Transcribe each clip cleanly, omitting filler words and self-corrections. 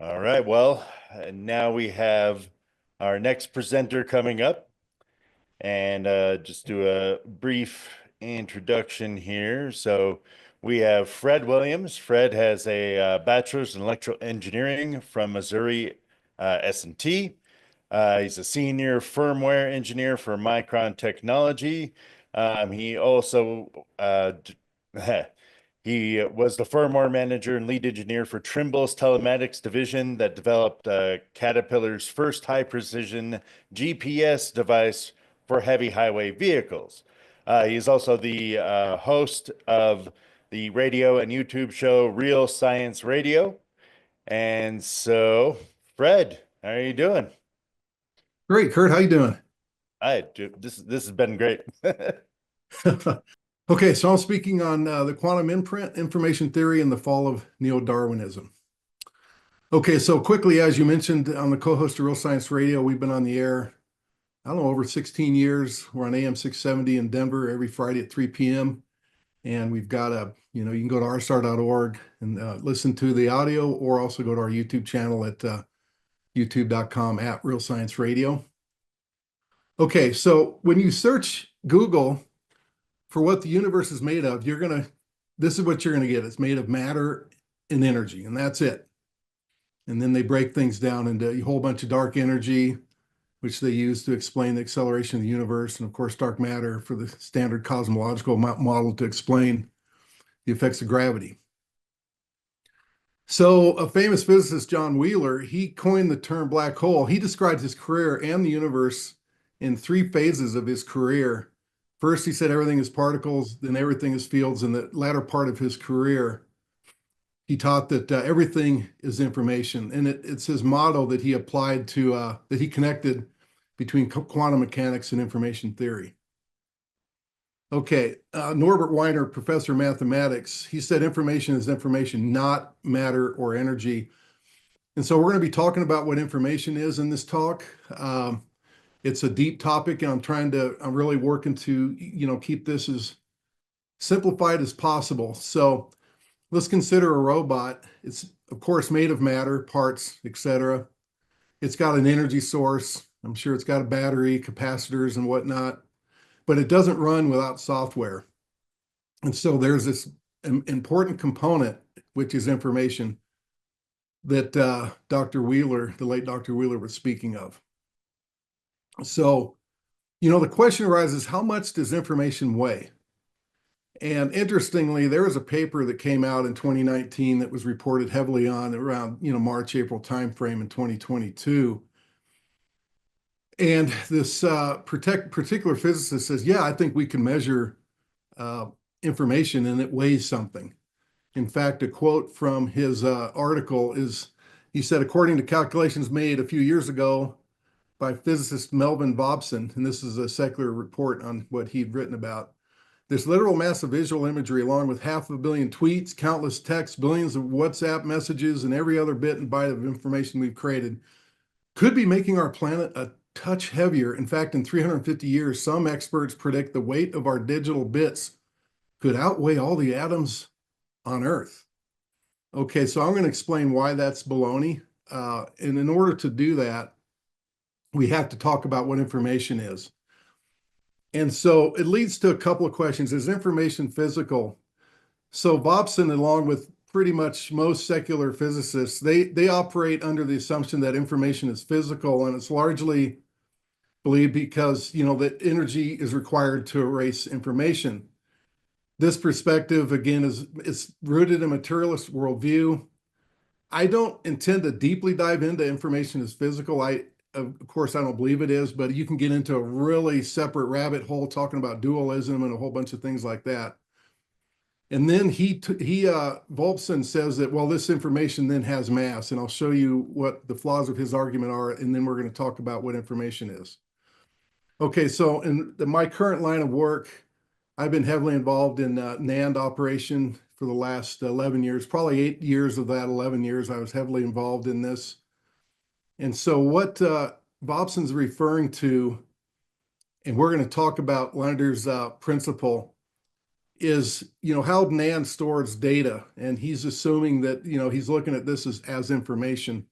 All right, well, now we have our next presenter coming up, and just do a brief introduction here. So we have Fred Williams. Fred has a bachelor's in electrical engineering from Missouri S&T. He's a senior firmware engineer for Micron Technology. He also he was the firmware manager and lead engineer for Trimble's telematics division that developed Caterpillar's first high-precision GPS device for heavy highway vehicles. He's also the host of the radio and YouTube show Real Science Radio. And so, Fred, how are you doing? Great, Kurt. How you doing? This has been great. Okay, so I'm speaking on the quantum imprint, information theory, and the fall of Neo-Darwinism. Okay, so quickly, as you mentioned, I'm the co-host of Real Science Radio. We've been on the air, I don't know, over 16 years. We're on AM 670 in Denver every Friday at 3 p.m. And we've got you can go to rstar.org and listen to the audio, or also go to our YouTube channel at youtube.com Real Science Radio. Okay, so when you search Google for what the universe is made of, this is what you're gonna get. It's made of matter and energy, and that's it. And then they break things down into a whole bunch of dark energy, which they use to explain the acceleration of the universe, and of course, dark matter for the standard cosmological model to explain the effects of gravity. So a famous physicist, John Wheeler, he coined the term black hole. He describes his career and the universe in 3 phases of his career. First, he said everything is particles, then everything is fields. In the latter part of his career, he taught that everything is information. And it's his motto that he applied to, that he connected between quantum mechanics and information theory. Okay, Norbert Weiner, professor of mathematics, he said information is information, not matter or energy. And so we're going to be talking about what information is in this talk. It's a deep topic, and I'm really working to, keep this as simplified as possible. So let's consider a robot. It's, of course, made of matter, parts, etc. It's got an energy source. I'm sure it's got a battery, capacitors, and whatnot, but it doesn't run without software. And so there's this important component, which is information, that Dr. Wheeler, the late Dr. Wheeler, was speaking of. So, the question arises, how much does information weigh? And interestingly, there was a paper that came out in 2019 that was reported heavily on around, March, April timeframe in 2022. And this particular physicist says, yeah, I think we can measure information and it weighs something. In fact, a quote from his article is, he said, according to calculations made a few years ago by physicist Melvin Vobson, and this is a secular report on what he'd written about, this literal mass of visual imagery, along with 500 million tweets, countless texts, billions of WhatsApp messages, and every other bit and byte of information we've created, could be making our planet a touch heavier. In fact, in 350 years, some experts predict the weight of our digital bits could outweigh all the atoms on Earth. Okay, so I'm going to explain why that's baloney. And in order to do that, we have to talk about what information is. And so it leads to a couple of questions. Is information physical? So Vobson, along with pretty much most secular physicists, they operate under the assumption that information is physical, and it's largely believed because, that energy is required to erase information. This perspective, again, is rooted in materialist worldview. I don't intend to deeply dive into information as physical. Of course, I don't believe it is, but you can get into a really separate rabbit hole talking about dualism and a whole bunch of things like that. And then Volpson says that, well, this information then has mass, and I'll show you what the flaws of his argument are, and then we're going to talk about what information is. Okay, so in my current line of work, I've been heavily involved in NAND operation for the last 11 years, probably 8 years of that 11 years, I was heavily involved in this. And so what Vobson's referring to, and we're going to talk about Leonard's principle, is, how NAND stores data. And he's assuming that, he's looking at this as information.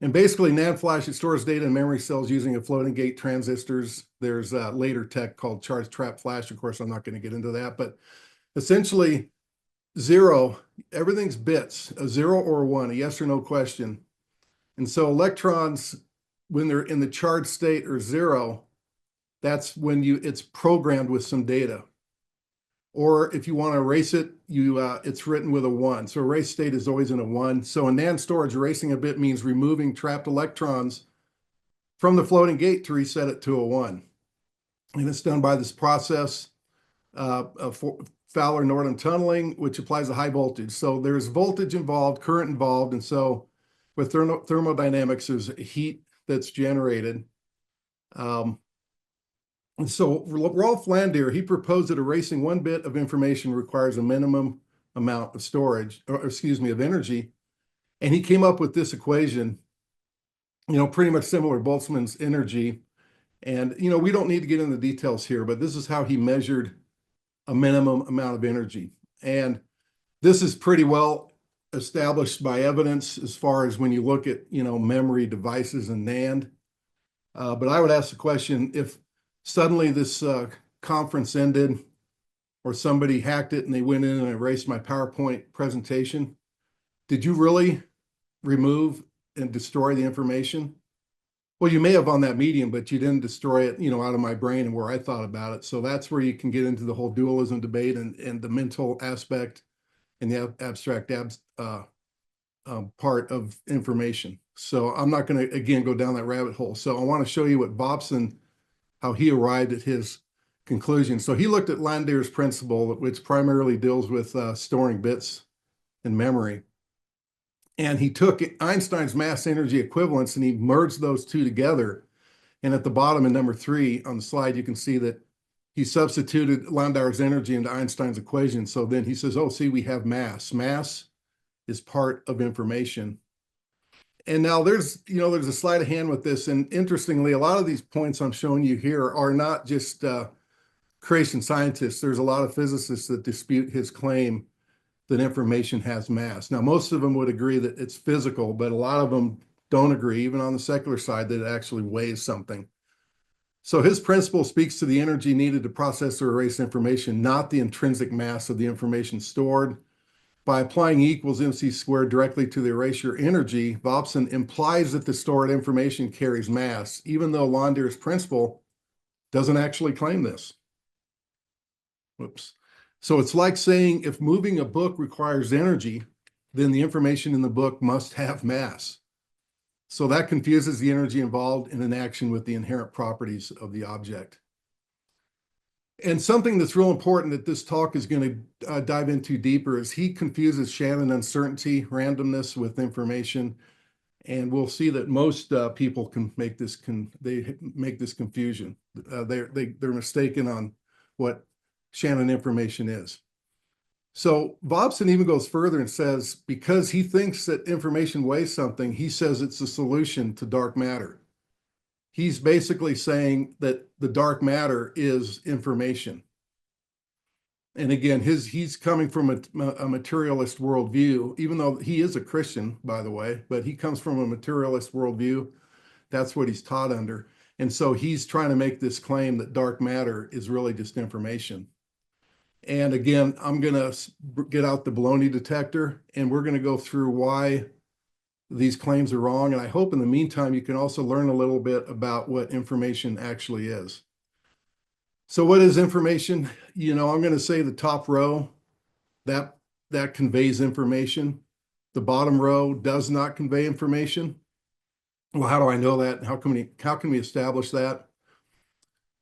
And basically, NAND flash, it stores data in memory cells using a floating gate transistors. There's later tech called charge trap flash. Of course, I'm not going to get into that, but essentially, zero, everything's bits, a 0 or a 1, a yes or no question. And so electrons, when they're in the charged state or 0, that's when it's programmed with some data. Or if you want to erase it, it's written with a 1. So erase state is always in a 1. So in NAND storage, erasing a bit means removing trapped electrons from the floating gate to reset it to a 1. And it's done by this process of Fowler-Norton tunneling, which applies a high voltage. So there's voltage involved, current involved. And so with thermodynamics, there's heat that's generated. And so Rolf Landauer, he proposed that erasing 1 bit of information requires a minimum amount of storage, or excuse me, of energy. And he came up with this equation, pretty much similar to Boltzmann's energy. And, we don't need to get into the details here, but this is how he measured a minimum amount of energy. And this is pretty well established by evidence as far as when you look at, memory devices and NAND. But I would ask the question, if suddenly this conference ended or somebody hacked it and they went in and erased my PowerPoint presentation, did you really remove and destroy the information? Well, you may have on that medium, but you didn't destroy it, out of my brain and where I thought about it. So that's where you can get into the whole dualism debate and the mental aspect and the abstract part of information. So I'm not going to, again, go down that rabbit hole. So I want to show you what Bobson, how he arrived at his conclusion. So he looked at Landauer's principle, which primarily deals with storing bits in memory. And he took Einstein's mass energy equivalence and he merged those two together. And at the bottom in number 3 on the slide, you can see that he substituted Landauer's energy into Einstein's equation. So then he says, oh, see, we have mass. Mass is part of information. And now there's a sleight of hand with this. And interestingly, a lot of these points I'm showing you here are not just creation scientists. There's a lot of physicists that dispute his claim that information has mass. Now, most of them would agree that it's physical, but a lot of them don't agree, even on the secular side, that it actually weighs something. So his principle speaks to the energy needed to process or erase information, not the intrinsic mass of the information stored. By applying E equals mc squared directly to the erasure energy, Bobson implies that the stored information carries mass, even though Landauer's principle doesn't actually claim this. Whoops. So it's like saying if moving a book requires energy, then the information in the book must have mass. So that confuses the energy involved in an action with the inherent properties of the object. And something that's real important that this talk is going to dive into deeper is he confuses Shannon uncertainty, randomness with information. And we'll see that most people can make this confusion. They're mistaken on what Shannon information is. So Bobson even goes further and says, because he thinks that information weighs something, he says it's a solution to dark matter. He's basically saying that the dark matter is information. And again, he's coming from a materialist worldview, even though he is a Christian, by the way, but he comes from a materialist worldview. That's what he's taught under. And so he's trying to make this claim that dark matter is really just information. And again, I'm going to get out the baloney detector, and we're going to go through why these claims are wrong. And I hope in the meantime, you can also learn a little bit about what information actually is. So what is information? I'm going to say the top row, that conveys information. The bottom row does not convey information. Well, how do I know that? How can we establish that?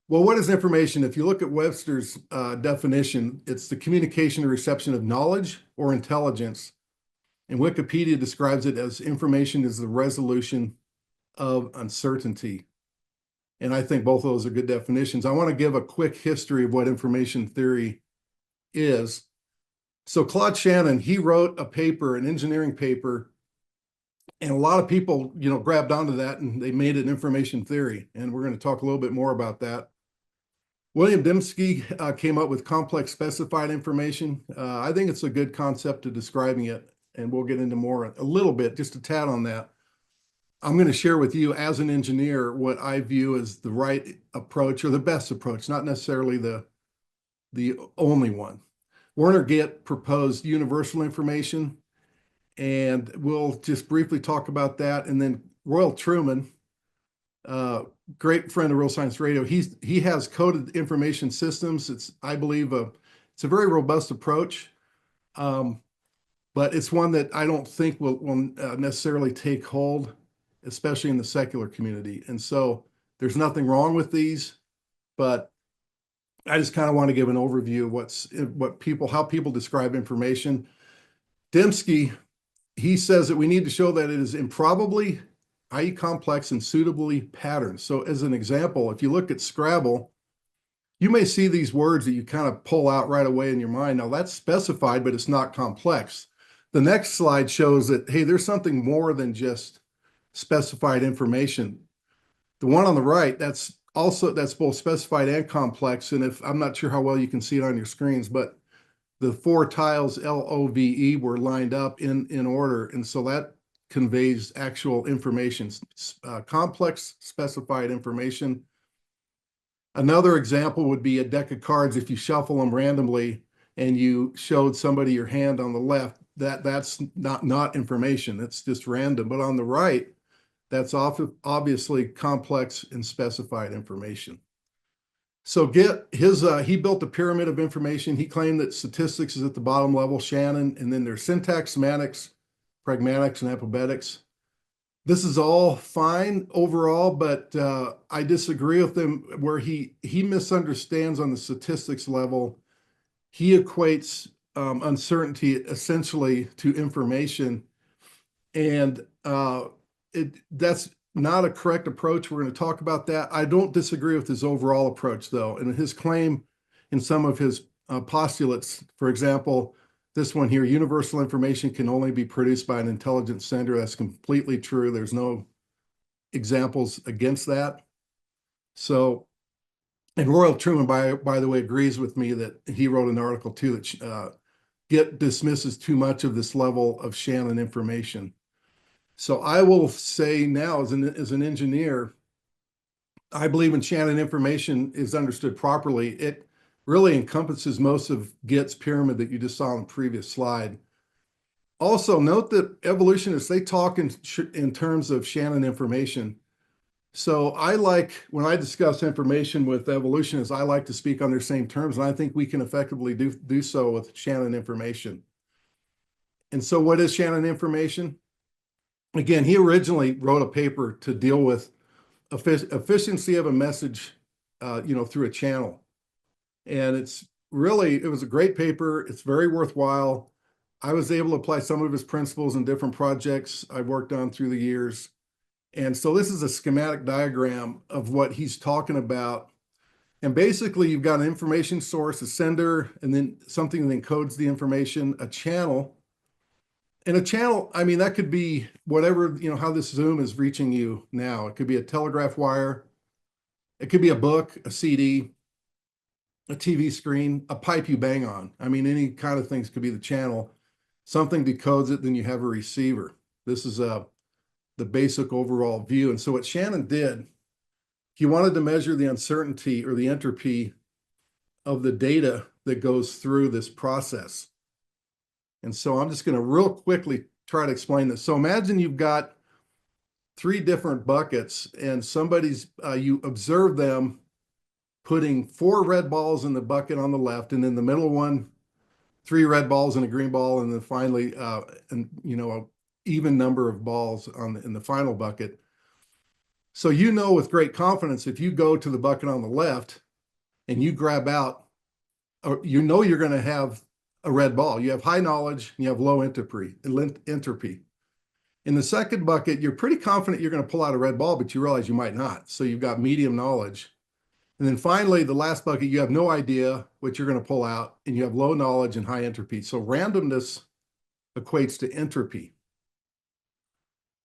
Well, what is information? If you look at Webster's definition, it's the communication or reception of knowledge or intelligence. And Wikipedia describes it as information is the resolution of uncertainty. And I think both of those are good definitions. I want to give a quick history of what information theory is. So Claude Shannon, he wrote a paper, an engineering paper, and a lot of people, grabbed onto that and they made it information theory. And we're going to talk a little bit more about that. William Dembski came up with complex specified information. I think it's a good concept to describing it, and we'll get into more a little bit, just a tad on that. I'm going to share with you as an engineer what I view as the right approach or the best approach, not necessarily the only one. Werner Gitt proposed universal information, and we'll just briefly talk about that. And then Royal Truman, great friend of Real Science Radio, he has coded information systems. It's, I believe, it's a very robust approach, but it's one that I don't think will necessarily take hold, especially in the secular community. And so there's nothing wrong with these, but I just kind of want to give an overview of how people describe information. Dembski, he says that we need to show that it is improbably, i.e. complex, and suitably patterned. So as an example, if you look at Scrabble, you may see these words that you kind of pull out right away in your mind. Now that's specified, but it's not complex. The next slide shows that, hey, there's something more than just specified information. The one on the right, that's both specified and complex. And if I'm not sure how well you can see it on your screens, but the four tiles LOVE were lined up in order. And so that conveys actual information, complex specified information. Another example would be a deck of cards. If you shuffle them randomly and you showed somebody your hand on the left, that's not information. It's just random. But on the right, that's obviously complex and specified information. So he built a pyramid of information. He claimed that statistics is at the bottom level, Shannon, and then there's syntax, semantics, pragmatics, and apologetics. This is all fine overall, but I disagree with him where he misunderstands on the statistics level. He equates uncertainty essentially to information, and that's not a correct approach. We're going to talk about that. I don't disagree with his overall approach, though, and his claim in some of his postulates. For example, this one here, universal information can only be produced by an intelligent sender. That's completely true. There's no examples against that. So, and Royal Truman, by the way, agrees with me that he wrote an article too that Gitt dismisses too much of this level of Shannon information. So I will say now, as an engineer, I believe when Shannon information is understood properly, it really encompasses most of Gitt's pyramid that you just saw on the previous slide. Also, note that evolutionists, they talk in terms of Shannon information. So when I discuss information with evolutionists, I like to speak on their same terms, and I think we can effectively do so with Shannon information. And so what is Shannon information? Again, he originally wrote a paper to deal with efficiency of a message, through a channel. And it was a great paper. It's very worthwhile. I was able to apply some of his principles in different projects I've worked on through the years. And so this is a schematic diagram of what he's talking about. And basically, you've got an information source, a sender, and then something that encodes the information, a channel. And a channel, I mean, that could be whatever, how this Zoom is reaching you now. It could be a telegraph wire. It could be a book, a CD, a TV screen, a pipe you bang on. I mean, any kind of things could be the channel. Something decodes it, then you have a receiver. This is the basic overall view. And so what Shannon did, he wanted to measure the uncertainty or the entropy of the data that goes through this process. And so I'm just going to real quickly try to explain this. So imagine you've got three different buckets and you observe them putting 4 red balls in the bucket on the left, and in the middle one, 3 red balls and a green ball, and then finally, an even number of balls in the final bucket. So with great confidence, if you go to the bucket on the left and you grab out, you're going to have a red ball. You have high knowledge and you have low entropy. In the second bucket, you're pretty confident you're going to pull out a red ball, but you realize you might not. So you've got medium knowledge. And then finally, the last bucket, you have no idea what you're going to pull out, and you have low knowledge and high entropy. So randomness equates to entropy.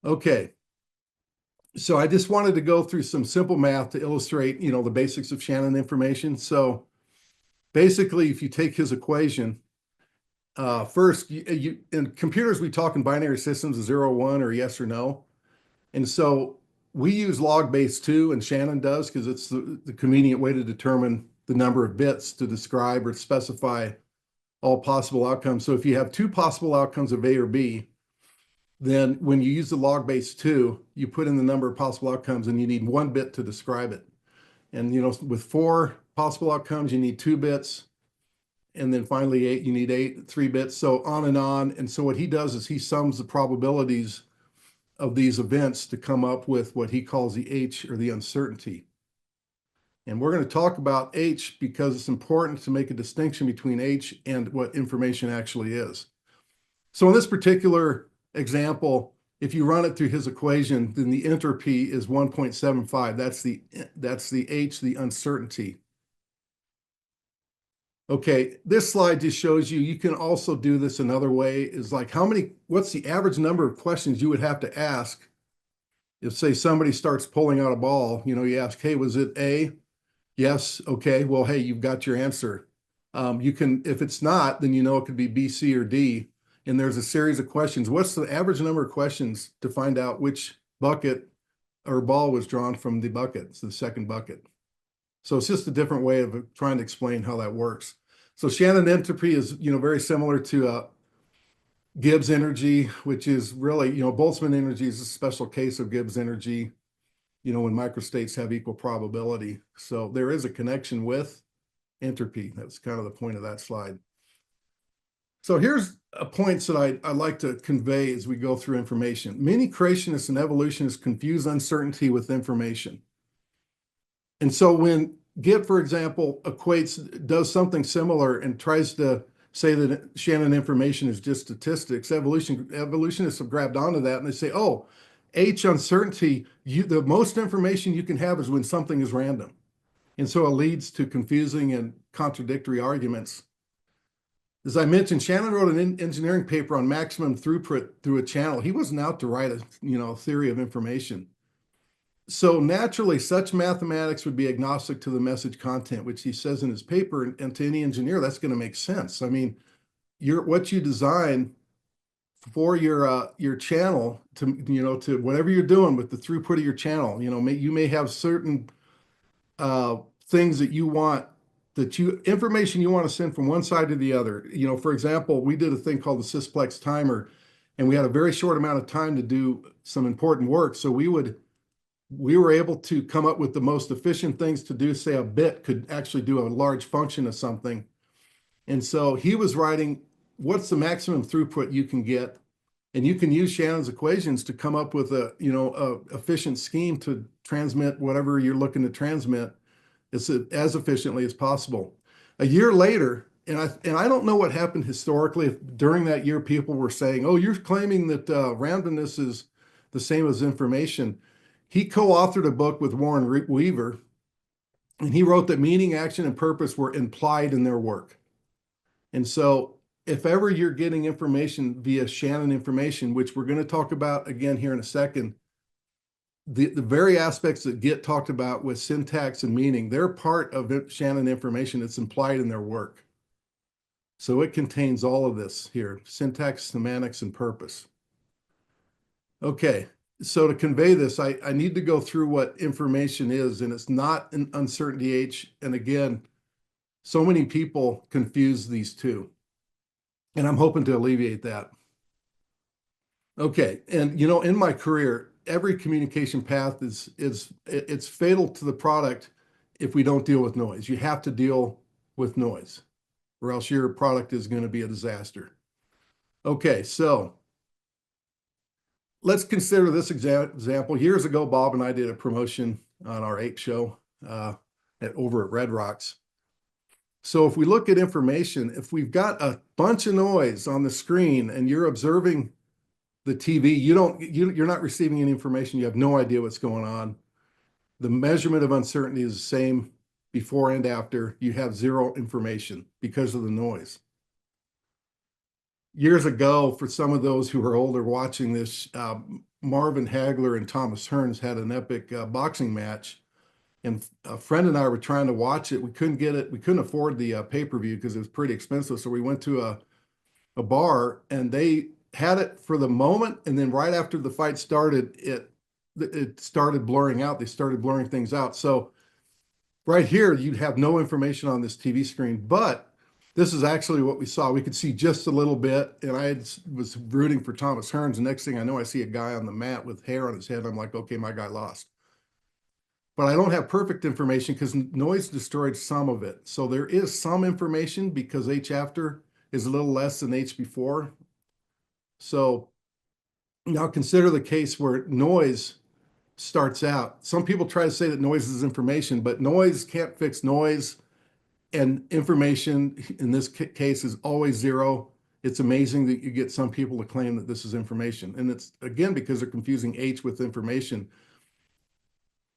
Okay. So I just wanted to go through some simple math to illustrate, the basics of Shannon information. So basically, if you take his equation, first, in computers, we talk in binary systems of 0, 1, or yes or no. And so we use log base 2, and Shannon does, because it's the convenient way to determine the number of bits to describe or specify all possible outcomes. So if you have two possible outcomes of A or B, then when you use the log base 2, you put in the number of possible outcomes and you need 1 bit to describe it. And with 4 possible outcomes, you need 2 bits. And then finally 8, you need 3 bits. So on and on. And so what he does is he sums the probabilities of these events to come up with what he calls the H, or the uncertainty. And we're going to talk about H because it's important to make a distinction between H and what information actually is. So in this particular example, if you run it through his equation, then the entropy is 1.75. That's the H, the uncertainty. Okay, this slide just shows you can also do this another way, is like what's the average number of questions you would have to ask if, say, somebody starts pulling out a ball. You ask, hey, was it A? Yes. Okay, well, hey, you've got your answer. If it's not, then it could be B, C, or D. And there's a series of questions. What's the average number of questions to find out which bucket or ball was drawn from the bucket? It's the second bucket. So it's just a different way of trying to explain how that works. So Shannon entropy is, very similar to Gibbs energy, which is really, Boltzmann energy is a special case of Gibbs energy, when microstates have equal probability. So there is a connection with entropy. That's kind of the point of that slide. So here's a point that I like to convey as we go through information. Many creationists and evolutionists confuse uncertainty with information. And so when Gibb, for example, does something similar and tries to say that Shannon information is just statistics, evolutionists have grabbed onto that and they say, oh, H uncertainty, the most information you can have is when something is random. And so it leads to confusing and contradictory arguments. As I mentioned, Shannon wrote an engineering paper on maximum throughput through a channel. He wasn't out to write a theory of information. So naturally, such mathematics would be agnostic to the message content, which he says in his paper, and to any engineer, that's going to make sense. I mean, what you design for your channel to whatever you're doing with the throughput of your channel, you may have certain things that you want, information you want to send from one side to the other. For example, we did a thing called the Sysplex timer, and we had a very short amount of time to do some important work. So we were able to come up with the most efficient things to do. Say a bit could actually do a large function of something. And so he was writing, what's the maximum throughput you can get? And you can use Shannon's equations to come up with a efficient scheme to transmit whatever you're looking to transmit as efficiently as possible. A year later, and I don't know what happened historically, if during that year people were saying, oh, you're claiming that randomness is the same as information. He co-authored a book with Warren Weaver, and he wrote that meaning, action, and purpose were implied in their work. And so if ever you're getting information via Shannon information, which we're going to talk about again here in a second, the very aspects that get talked about with syntax and meaning, they're part of Shannon information. It's implied in their work. So it contains all of this here: syntax, semantics, and purpose. Okay. So to convey this, I need to go through what information is, and it's not an uncertainty H. And again, so many people confuse these two, and I'm hoping to alleviate that. Okay, and in my career, every communication path it's fatal to the product if we don't deal with noise. You have to deal with noise, or else your product is going to be a disaster. Okay, so let's consider this example. Years ago, Bob and I did a promotion on our ape show over at Red Rocks. So if we look at information, if we've got a bunch of noise on the screen and you're observing the TV, you're not receiving any information. You have no idea what's going on. The measurement of uncertainty is the same before and after. You have zero information because of the noise. Years ago, for some of those who are older watching this, Marvin Hagler and Thomas Hearns had an epic boxing match, and a friend and I were trying to watch it. We couldn't get it. We couldn't afford the pay-per-view because it was pretty expensive. So we went to a bar, and they had it for the moment, and then right after the fight started, it it started blurring out. They started blurring things out. So right here, you'd have no information on this TV screen, but this is actually what we saw. We could see just a little bit, and was rooting for Thomas Hearns. The next thing I know, I see a guy on the mat with hair on his head. I'm like, okay, my guy lost. But I don't have perfect information because noise destroyed some of it. So there is some information because H after is a little less than H before. So now consider the case where noise starts out. Some people try to say that noise is information, but noise can't fix noise. And information in this case is always zero. It's amazing that you get some people to claim that this is information. And it's, again, because they're confusing H with information.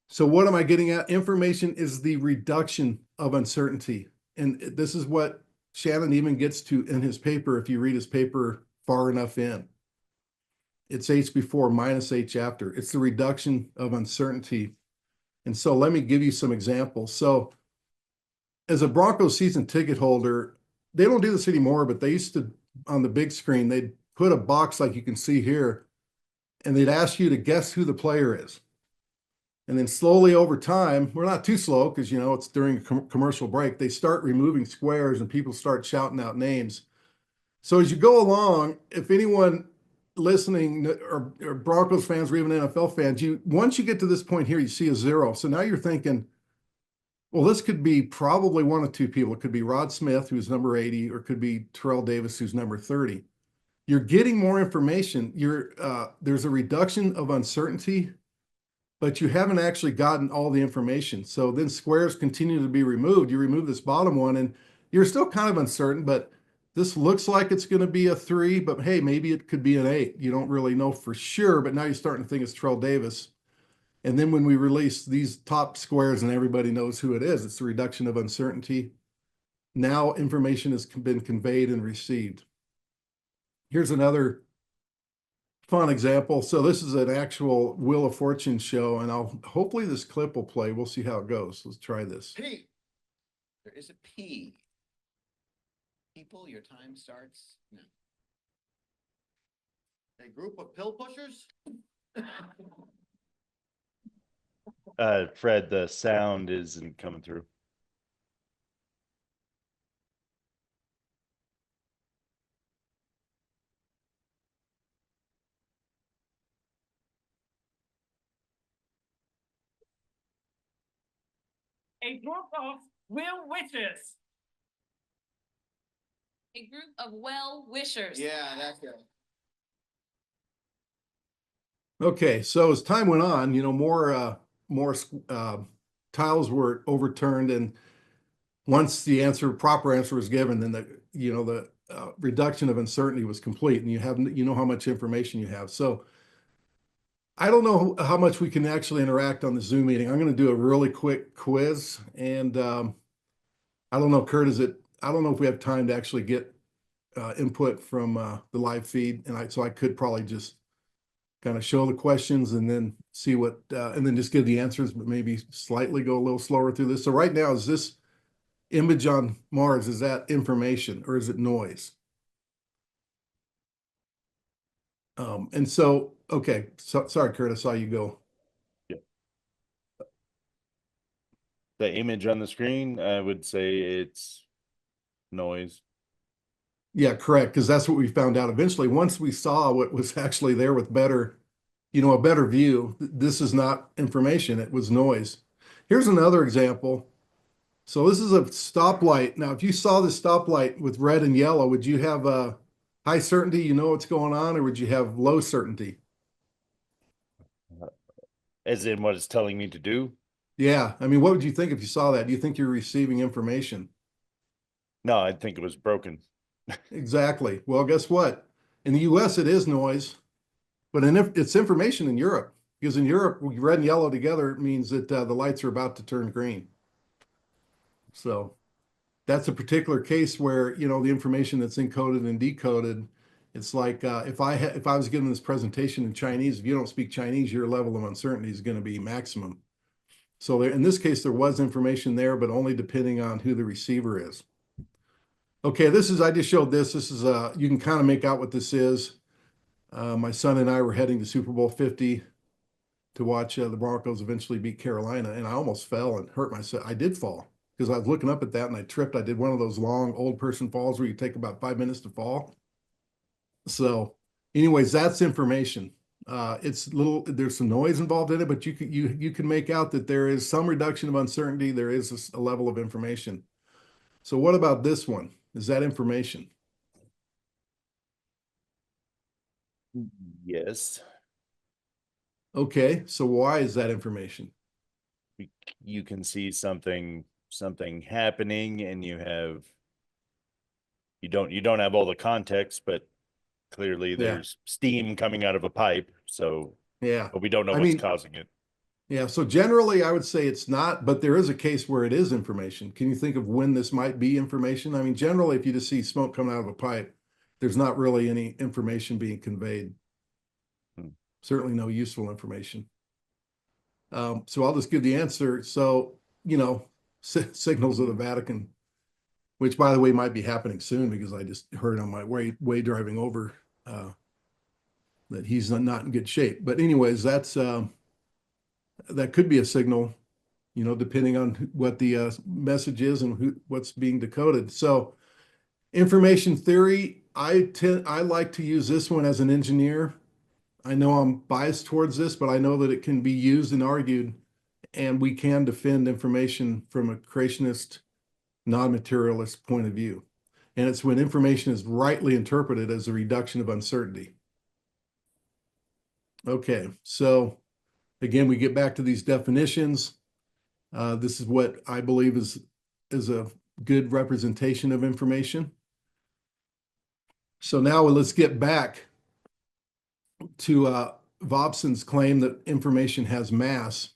So what am I getting at? Information is the reduction of uncertainty. And this is what Shannon even gets to in his paper, if you read his paper far enough in. It's H before minus H after. It's the reduction of uncertainty. And so let me give you some examples. So as a Broncos season ticket holder, they don't do this anymore, but they used to, on the big screen, they'd put a box like you can see here, and they'd ask you to guess who the player is. And then slowly over time, we're not too slow because, you know, it's during a commercial break, they start removing squares and people start shouting out names. So as you go along, if anyone listening or Broncos fans or even NFL fans, once you get to this point here, you see a zero. So now you're thinking, well, this could be probably one of two people. It could be Rod Smith, who's number 80, or it could be Terrell Davis, who's number 30. You're getting more information. There's a reduction of uncertainty, but you haven't actually gotten all the information. So then squares continue to be removed. You remove this bottom one, and you're still kind of uncertain, but this looks like it's going to be a 3, but hey, maybe it could be an 8. You don't really know for sure, but now you're starting to think it's Terrell Davis. And then when we release these top squares and everybody knows who it is, it's the reduction of uncertainty. Now information has been conveyed and received. Here's another fun example. So this is an actual Wheel of Fortune show, and hopefully this clip will play. We'll see how it goes. Let's try this. P. There is a P. People, your time starts now. A group of pill pushers? Fred, the sound isn't coming through. A group of will witches. A group of well-wishers. Yeah, that's good. Okay, so as time went on, you know, more tiles were overturned, and once the proper answer was given, then the reduction of uncertainty was complete, and you know how much information you have. So I don't know how much we can actually interact on the Zoom meeting. I'm going to do a really quick quiz, and I don't know, Kurt, I don't know if we have time to actually get input from the live feed, and so I could probably just kind of show the questions and then see and then just give the answers, but maybe slightly go a little slower through this. So right now, is this image on Mars, is that information or is it noise? And so, okay, so sorry, Kurt, I saw you go. The image on the screen, I would say it's noise. Yeah, correct, because that's what we found out eventually. Once we saw what was actually there with better, a better view, this is not information, it was noise. Here's another example. So this is a stoplight. Now, if you saw the stoplight with red and yellow, would you have a high certainty, you know what's going on, or would you have low certainty? As in what it's telling me to do? Yeah, I mean, what would you think if you saw that? Do you think you're receiving information? No, I think it was broken. Exactly. Well, guess what? In the US, it is noise, but it's information in Europe, because in Europe, red and yellow together means that the lights are about to turn green. So that's a particular case where, the information that's encoded and decoded, it's like if I was giving this presentation in Chinese, if you don't speak Chinese, your level of uncertainty is going to be maximum. So in this case, there was information there, but only depending on who the receiver is. Okay, I just showed this. This is, you can kind of make out what this is. My son and I were heading to Super Bowl 50. to watch the Broncos eventually beat Carolina, and I almost fell and hurt myself. I did fall because I was looking up at that and I tripped. I did one of those long old person falls where you take about 5 minutes to fall. So anyways, that's information. There's some noise involved in it, but you can make out that there is some reduction of uncertainty. There is a level of information. So what about this one? Is that information? Yes. Okay, so why is that information? You can see something happening, and you don't have all the context, but clearly there's steam coming out of a pipe. So Yeah, but we don't know I what's mean, causing it. yeah. So generally, I would say it's not, but there is a case where it is information. Can you think of when this might be information? I mean, generally, if you just see smoke coming out of a pipe, there's not really any information being conveyed. Certainly no useful information. So I'll just give the answer. So, signals of the Vatican, which by the way might be happening soon because I just heard on my way driving over that he's not in good shape. But anyways, that could be a signal, depending on what the message is and what's being decoded. So information theory, I like to use this one as an engineer. I know I'm biased towards this, but I know that it can be used and argued, and we can defend information from a creationist, non-materialist point of view. And it's when information is rightly interpreted as a reduction of uncertainty. Okay, so again, we get back to these definitions. This is what I believe is a good representation of information. So now let's get back to Vobson's claim that information has mass.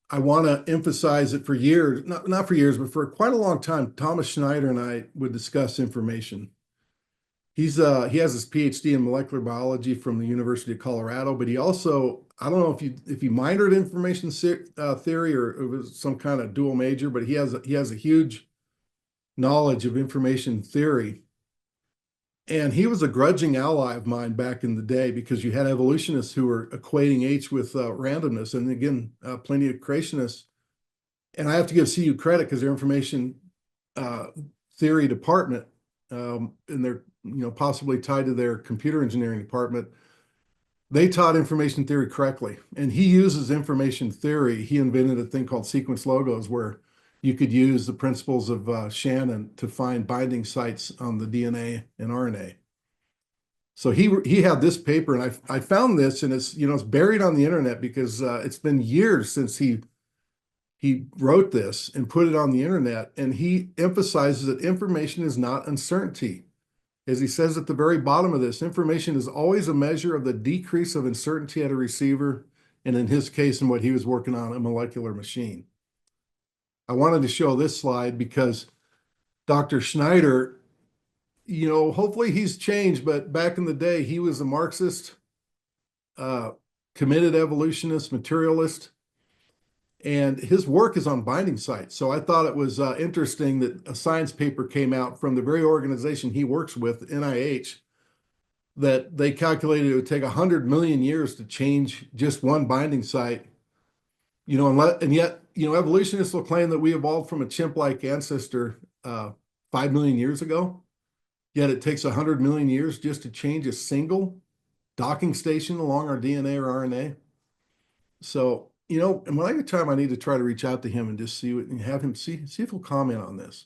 I want to emphasize it for years, not for years, but for quite a long time. Thomas Schneider and I would discuss information. He has his PhD in molecular biology from the University of Colorado, but he also, I don't know if he minored in information theory or it was some kind of dual major, but he has a huge knowledge of information theory. And he was a grudging ally of mine back in the day because you had evolutionists who were equating H with randomness, and again, plenty of creationists. And I have to give CU credit because their information theory department, and they're possibly tied to their computer engineering department, they taught information theory correctly. And he uses information theory. He invented a thing called sequence logos where you could use the principles of Shannon to find binding sites on the DNA and RNA. So he had this paper, and I found this, and it's buried on the internet because it's been years since he wrote this and put it on the internet. And he emphasizes that information is not uncertainty. As he says at the very bottom of this, information is always a measure of the decrease of uncertainty at a receiver, and in his case, in what he was working on, a molecular machine. I wanted to show this slide because Dr. Schneider, hopefully he's changed, but back in the day, he was a Marxist, committed evolutionist, materialist, and his work is on binding sites. So I thought it was interesting that a science paper came out from the very organization he works with, NIH, that they calculated it would take 100 million years to change just one binding site. And yet, evolutionists will claim that we evolved from a chimp-like ancestor 5 million years ago. Yet it takes 100 million years just to change a single docking station along our DNA or RNA. So, and when I get time, I need to try to reach out to him and just see what and have him see if he'll comment on this.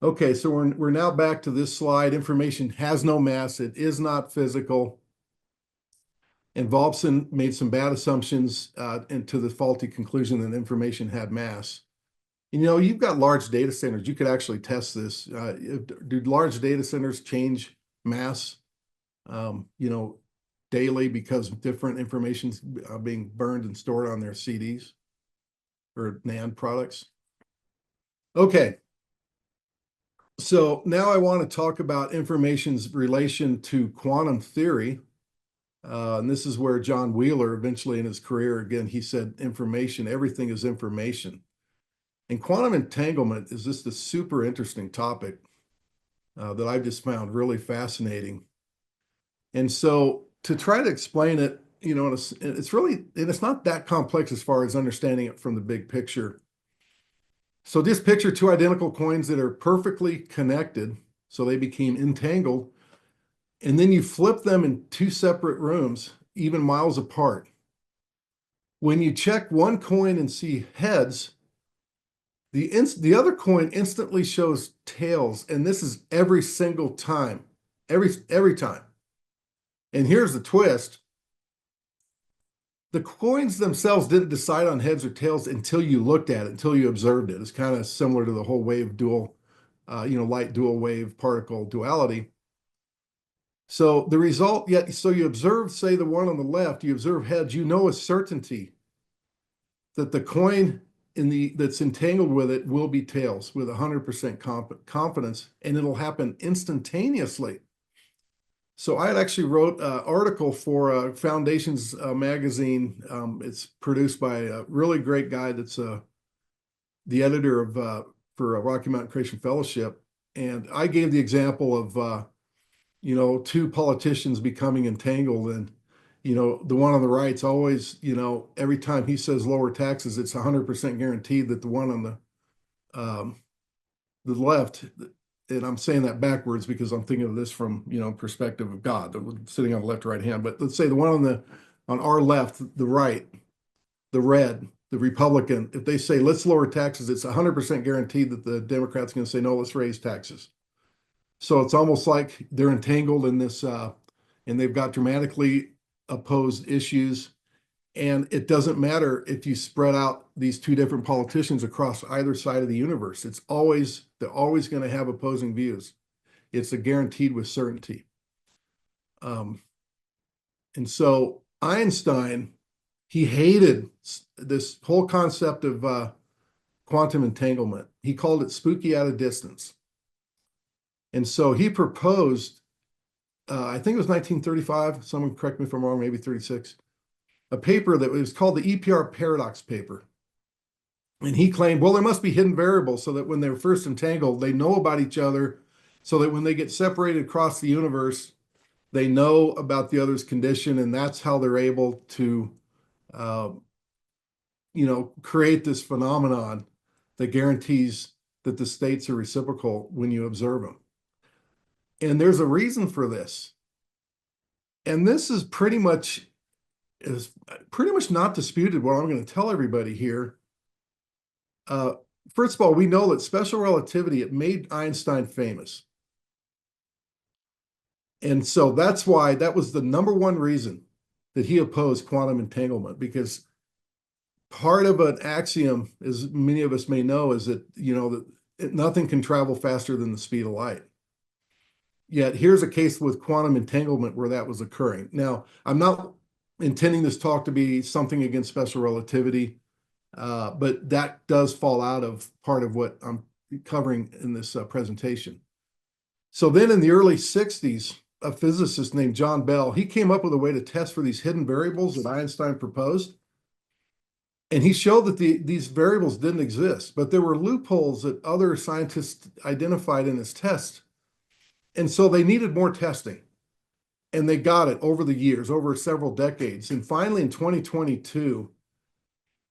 Okay, so we're now back to this slide. Information has no mass. It is not physical. And Vobson made some bad assumptions into the faulty conclusion that information had mass. You've got large data centers. You could actually test this. Do large data centers change mass, daily because different information's being burned and stored on their CDs or NAND products? Okay. So now I want to talk about information's relation to quantum theory. And this is where John Wheeler, eventually in his career, again, he said information, everything is information. And quantum entanglement is just a super interesting topic that I've just found really fascinating. And so to try to explain it, you know, it's really, and it's not that complex as far as understanding it from the big picture. So just picture two identical coins that are perfectly connected. So they became entangled. And then you flip them in two separate rooms, even miles apart. When you check one coin and see heads, the other coin instantly shows tails. And this is every single time, every time. And here's the twist. The coins themselves didn't decide on heads or tails until you looked at it, until you observed it. It's kind of similar to the whole wave dual, light dual wave particle duality. So the result, so you observe, say the one on the left, you observe heads, you know with certainty that the coin that's entangled with it will be tails with 100% confidence, and it'll happen instantaneously. So I had actually wrote an article for Foundations magazine. It's produced by a really great guy that's the editor of for Rocky Mountain Creation Fellowship. And I gave the example of, two politicians becoming entangled. And, the one on the right's always, every time he says lower taxes, it's 100% guaranteed that the one on the left, and I'm saying that backwards because I'm thinking of this from, perspective of God, sitting on the left, right hand. But let's say the one on our left, the right, the red, the Republican, if they say, let's lower taxes, it's 100% guaranteed that the Democrats are going to say, no, let's raise taxes. So it's almost like they're entangled in this, and they've got dramatically opposed issues. And it doesn't matter if you spread out these two different politicians across either side of the universe. They're always going to have opposing views. It's a guaranteed with certainty. And so Einstein, he hated this whole concept of quantum entanglement. He called it spooky at a distance. And so he proposed, I think it was 1935, someone correct me if I'm wrong, maybe 36, a paper that was called the EPR paradox paper. And he claimed, well, there must be hidden variables so that when they were first entangled, they know about each other, so that when they get separated across the universe, they know about the other's condition, and that's how they're able to, create this phenomenon that guarantees that the states are reciprocal when you observe them. And there's a reason for this. And this is pretty much not disputed what I'm going to tell everybody here. First of all, we know that special relativity, it made Einstein famous. And so that's why that was the number one reason that he opposed quantum entanglement, because part of an axiom, as many of us may know, is that, that nothing can travel faster than the speed of light. Yet here's a case with quantum entanglement where that was occurring. Now, I'm not intending this talk to be something against special relativity, but that does fall out of part of what I'm covering in this presentation. So then in the early 60s, a physicist named John Bell, he came up with a way to test for these hidden variables that Einstein proposed. And he showed that these variables didn't exist, but there were loopholes that other scientists identified in his test. And so they needed more testing. And they got it over the years, over several decades. And finally, in 2022,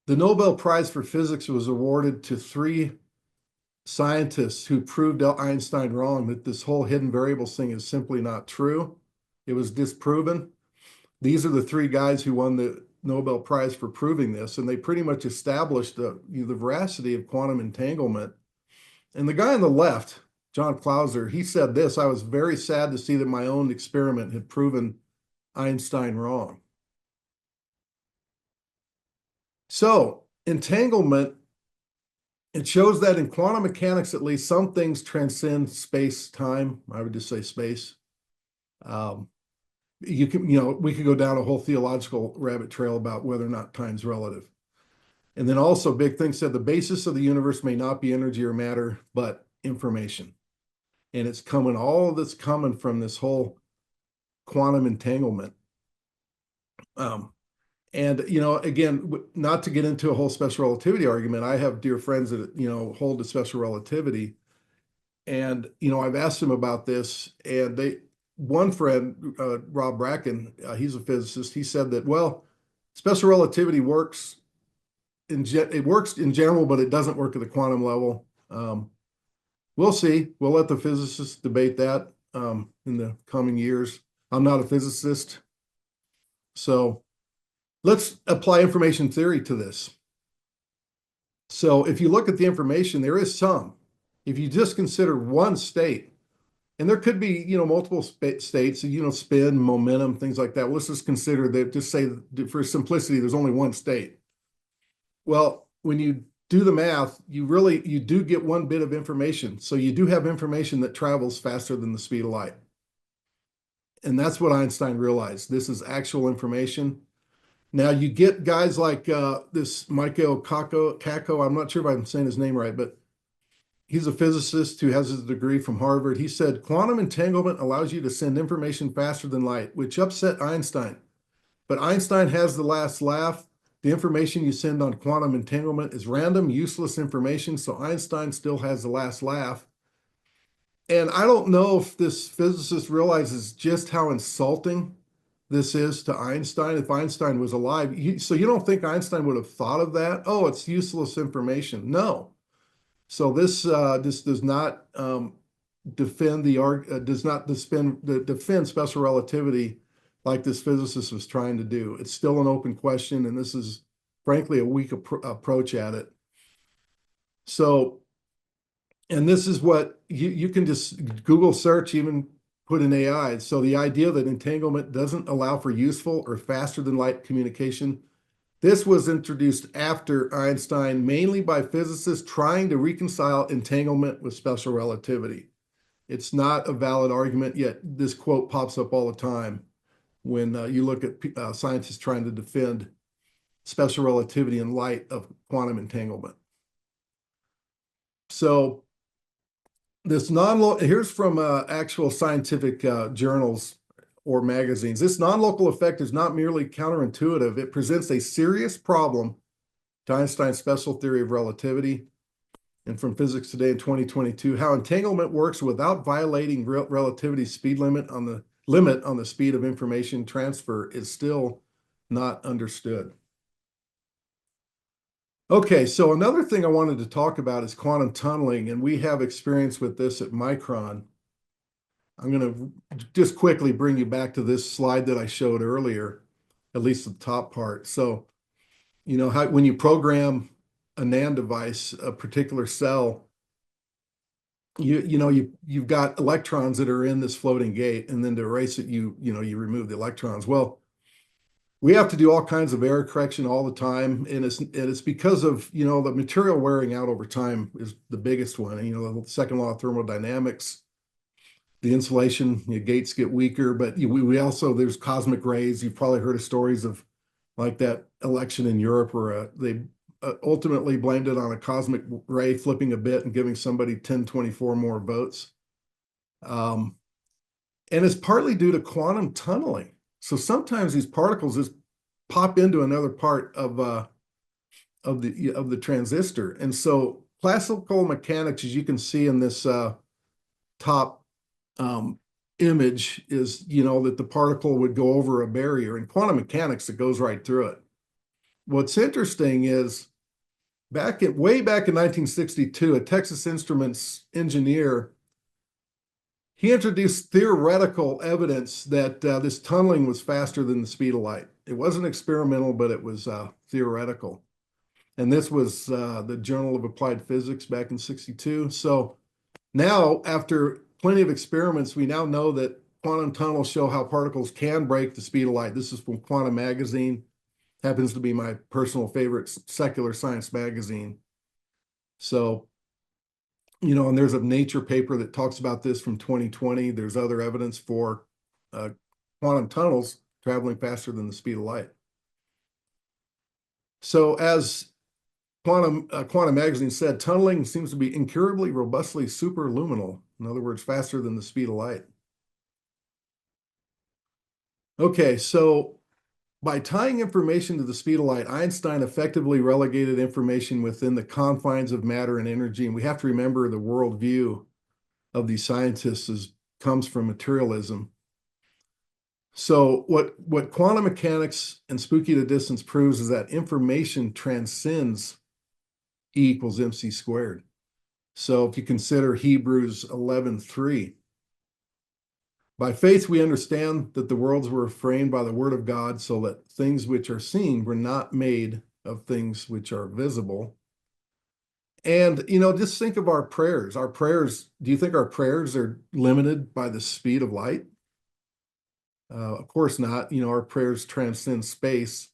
the Nobel Prize for Physics was awarded to 3 scientists who proved Einstein wrong, that this whole hidden variables thing is simply not true. It was disproven. These are the 3 guys who won the Nobel Prize for proving this, and they pretty much established the veracity of quantum entanglement. And the guy on the left, John Clauser, he said this: I was very sad to see that my own experiment had proven Einstein wrong. So entanglement, it shows that in quantum mechanics, at least, some things transcend space-time. I would just say space. We could go down a whole theological rabbit trail about whether or not time's relative. And then also big thing said the basis of the universe may not be energy or matter, but information. And it's coming, all of this coming from this whole quantum entanglement. And, again, not to get into a whole special relativity argument, I have dear friends that, hold to special relativity. And, I've asked them about this, and one friend, Rob Bracken, he's a physicist. He said that, well, special relativity works it works in general, but it doesn't work at the quantum level. We'll see. We'll let the physicists debate that in the coming years. I'm not a physicist. So let's apply information theory to this. So if you look at the information, there is some. If you just consider one state, and there could be, multiple states, spin, momentum, things like that. Let's just consider that, just say for simplicity, there's only one state. Well, when you do the math, you do get one bit of information. So you do have information that travels faster than the speed of light. And that's what Einstein realized. This is actual information. Now you get guys like this Michael Kako. I'm not sure if I'm saying his name right, but he's a physicist who has his degree from Harvard. He said, quantum entanglement allows you to send information faster than light, which upset Einstein. But Einstein has the last laugh. The information you send on quantum entanglement is random, useless information, so Einstein still has the last laugh. And I don't know if this physicist realizes just how insulting this is to Einstein if Einstein was alive. So you don't think Einstein would have thought of that? Oh, it's useless information. No. So this does not defend special relativity like this physicist was trying to do. It's still an open question, and this is frankly a weak approach at it. So, and this is what you can just Google search, even put in AI. So the idea that entanglement doesn't allow for useful or faster than light communication, this was introduced after Einstein, mainly by physicists trying to reconcile entanglement with special relativity. It's not a valid argument, yet this quote pops up all the time when you look at scientists trying to defend special relativity in light of quantum entanglement. So this here's from actual scientific journals or magazines. This non-local effect is not merely counterintuitive. It presents a serious problem to Einstein's special theory of relativity. And from Physics Today in 2022, how entanglement works without violating relativity's speed limit on the speed of information transfer is still not understood. Okay, so another thing I wanted to talk about is quantum tunneling, and we have experience with this at Micron. I'm going to just quickly bring you back to this slide that I showed earlier, at least the top part. So, when you program a NAND device, a particular cell, you've got electrons that are in this floating gate, and then to erase it, you remove the electrons. Well, we have to do all kinds of error correction all the time, and it's because of the material wearing out over time is the biggest one. And the second law of thermodynamics, the insulation, gates get weaker, but we also, there's cosmic rays. You've probably heard of stories of like that election in Europe where they ultimately blamed it on a cosmic ray flipping a bit and giving somebody 1024 more votes. And it's partly due to quantum tunneling. So sometimes these particles just pop into another part of the transistor. And so classical mechanics, as you can see in this top image, is that the particle would go over a barrier. In quantum mechanics, it goes right through it. What's interesting is way back in 1962, a Texas Instruments engineer, he introduced theoretical evidence that this tunneling was faster than the speed of light. It wasn't experimental, but it was theoretical. And this was the Journal of Applied Physics back in '62. So now, after plenty of experiments, we now know that quantum tunnels show how particles can break the speed of light. This is from Quantum Magazine. Happens to be my personal favorite secular science magazine. So, and there's a Nature paper that talks about this from 2020. There's other evidence for quantum tunnels traveling faster than the speed of light. So as Quantum Magazine said, tunneling seems to be incurably, robustly superluminal. In other words, faster than the speed of light. Okay, so by tying information to the speed of light, Einstein effectively relegated information within the confines of matter and energy. And we have to remember the worldview of these scientists comes from materialism. So what quantum mechanics and spooky to distance proves is that information transcends E equals mc squared. So if you consider Hebrews 11:3, by faith we understand that the worlds were framed by the word of God, so that things which are seen were not made of things which are visible. And, just think of our prayers. Our prayers, do you think our prayers are limited by the speed of light? Of course not. Our prayers transcend space.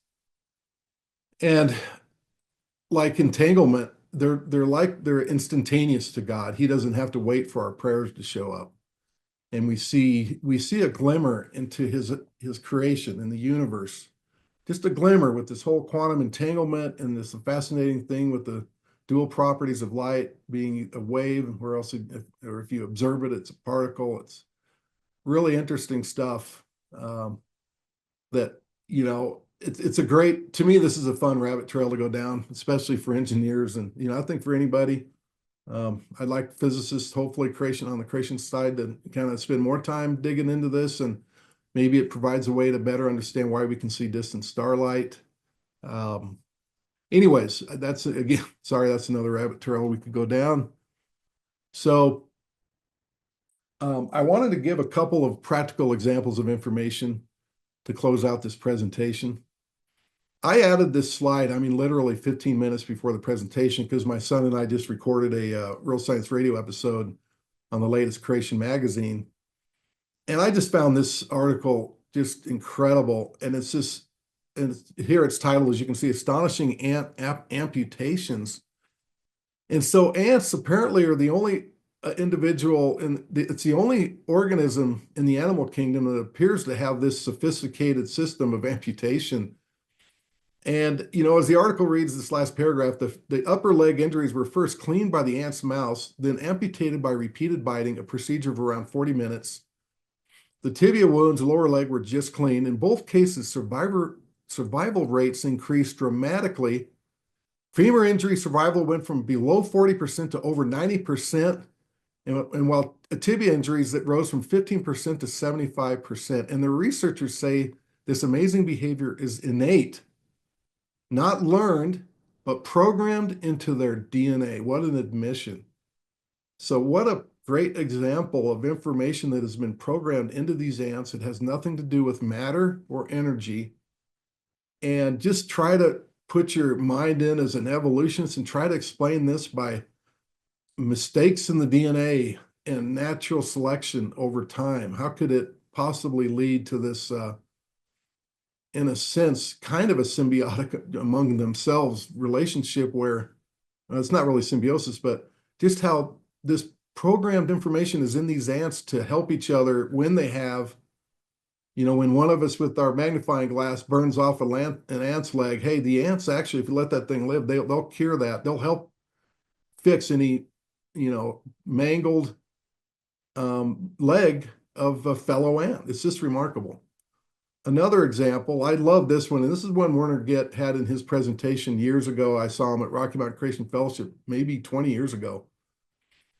And like entanglement, they're instantaneous to God. He doesn't have to wait for our prayers to show up. And we see a glimmer into his creation in the universe. Just a glimmer with this whole quantum entanglement and this fascinating thing with the dual properties of light being a wave, or else if you observe it, it's a particle. It's really interesting stuff. That it's a great, to me, this is a fun rabbit trail to go down, especially for engineers. And I think for anybody, I'd like physicists, hopefully on the creation side, to kind of spend more time digging into this, and maybe it provides a way to better understand why we can see distant starlight. Anyways, that's again, sorry, that's another rabbit trail we could go down. So I wanted to give a couple of practical examples of information to close out this presentation. I added this slide, literally 15 minutes before the presentation, because my son and I just recorded a Real Science Radio episode on the latest Creation magazine. And I just found this article just incredible. And here it's titled, as you can see, Astonishing Ant Amputations. And so ants apparently are the only individual, and it's the only organism in the animal kingdom that appears to have this sophisticated system of amputation. And, as the article reads, this last paragraph, the upper leg injuries were first cleaned by the ant's mouse, then amputated by repeated biting, a procedure of around 40 minutes. The tibia wounds, lower leg, were just cleaned. In both cases, survival rates increased dramatically. Femur injury survival went from below 40% to over 90%. And while tibia injuries, that rose from 15% to 75%. And the researchers say this amazing behavior is innate, not learned, but programmed into their DNA. What an admission. So what a great example of information that has been programmed into these ants. It has nothing to do with matter or energy. And just try to put your mind in as an evolutionist and try to explain this by mistakes in the DNA and natural selection over time. How could it possibly lead to this, in a sense, kind of a symbiotic among themselves relationship where it's not really symbiosis, but just how this programmed information is in these ants to help each other when they have, when one of us with our magnifying glass burns off an ant's leg, hey, the ants actually, if you let that thing live, they'll cure that. They'll help fix any, mangled leg of a fellow ant. It's just remarkable. Another example, I love this one, and this is one Werner Gitt had in his presentation years ago. I saw him at Rocky Mountain Creation Fellowship maybe 20 years ago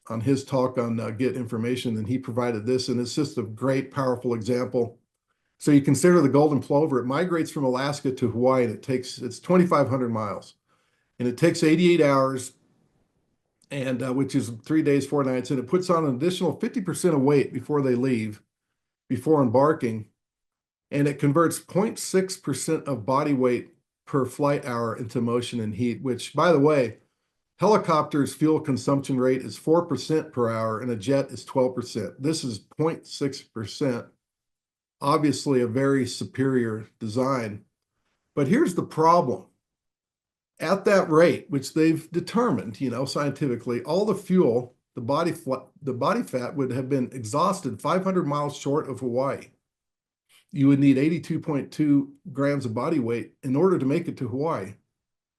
on his talk on Gitt information, and he provided this, and it's just a great, powerful example. So you consider the golden plover. It migrates from Alaska to Hawaii, and it's 2,500 miles, and it takes 88 hours, and which is 3 days, 4 nights, and it puts on an additional 50% of weight before they leave, before embarking, and it converts 0.6% of body weight per flight hour into motion and heat, which, by the way, helicopters' fuel consumption rate is 4% per hour, and a jet is 12%. This is 0.6%. Obviously, a very superior design. But here's the problem. At that rate, which they've determined, scientifically, all the fuel, the body fat would have been exhausted 500 miles short of Hawaii. You would need 82.2 grams of body weight in order to make it to Hawaii.